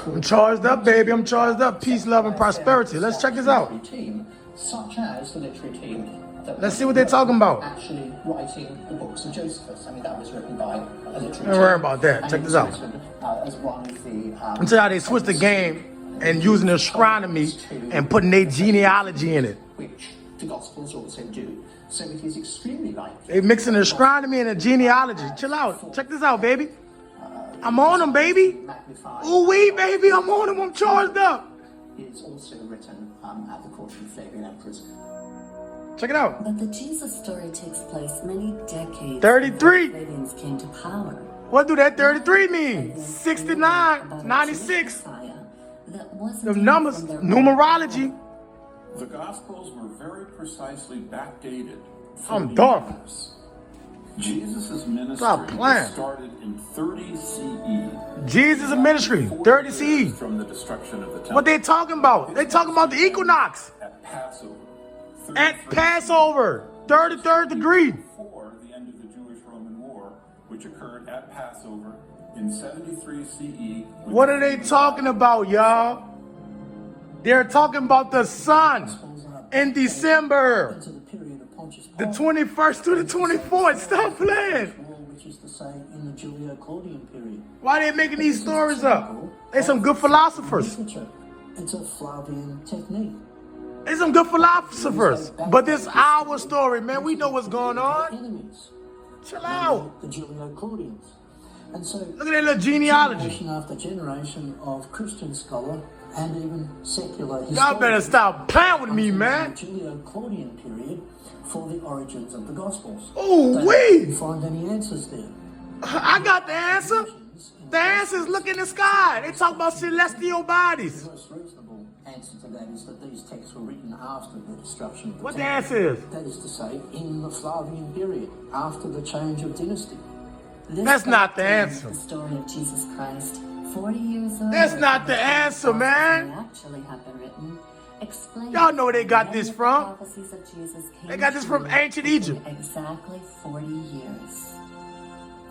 I'm charged up, baby. I'm charged up. Peace, love, and prosperity. Let's check this out. Team, such as the literary team. Let's see what they're talking about. Actually writing the books of Josephus. I mean, that was written by a literary team. Don't worry about that. Check this out. As one of the, Until how they switched the game and using astronomy and putting their genealogy in it. Which the Gospels also do. So it is extremely likely. They mixing astronomy and a genealogy. Chill out. Check this out, baby. I'm on them, baby. Ooh wee, baby. I'm on them. I'm charged up. Is also written at the court of the Flavian emperors. Check it out. But the Jesus story takes place many decades 33. before the Flavians came to power. What do that 33 mean? 69, 96. The numbers, numerology. The Gospels were very precisely backdated. I'm dark. Jesus' ministry Stop playing. started in 30 CE. Jesus' ministry, 30 CE. From the destruction of the temple. What they talking about? They talking about the equinox. At Passover. At Passover, 33rd degree. Before the end of the Jewish-Roman War, which occurred at Passover in 73 CE. What are they talking about, y'all? They're talking about the sun in December. The 21st to the 24th. Stop playing. Which is to say, in the Julio-Claudian period. Why they making these stories up? They some good philosophers. It's a Flavian technique. They some good philosophers. But this our story, man. We know what's going on. Enemies. Chill out. The Julio-Claudians. And so, look at that little genealogy. Generation after generation of Christian scholar and even secular Y'all better stop playing with me, man. The Julio-Claudian period for the origins of the Gospels. Ooh, They wee. didn't find any answers there. I got the answer. The answer is look in the sky. They talk about celestial bodies. The most reasonable answer to that is that these texts were written after the destruction of the What the temple. answer is? That is to say, in the Flavian period, after the change of dynasty. That's not the answer. The story of Jesus Christ, 40 years old. That's not the answer, man. Actually have been written. Explain. Y'all know where they got this from. Prophecies of Jesus came They got this from true ancient Egypt. in exactly 40 years.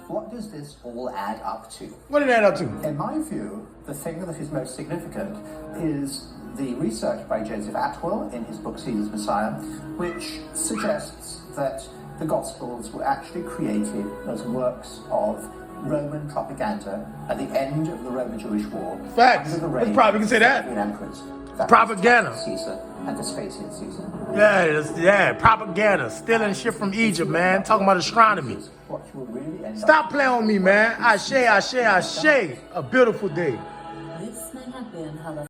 What does this all add up to? What did that up to? In my view, the thing that is most significant is the research by Joseph Atwell in his book Caesar's Messiah, which suggests that the Gospels were actually created as works of Roman propaganda at the end of the Roman-Jewish War. Facts. Under the Let's reign probably of can say that. Flavian emperors. That Propaganda. was Caesar and Vespasian Caesar. Yeah, propaganda. Stealing shit from Egypt, man. Talking about astronomy. What you will really end Stop playing with me, man. Ashe, ashe, ashe. A beautiful day. This may have been how the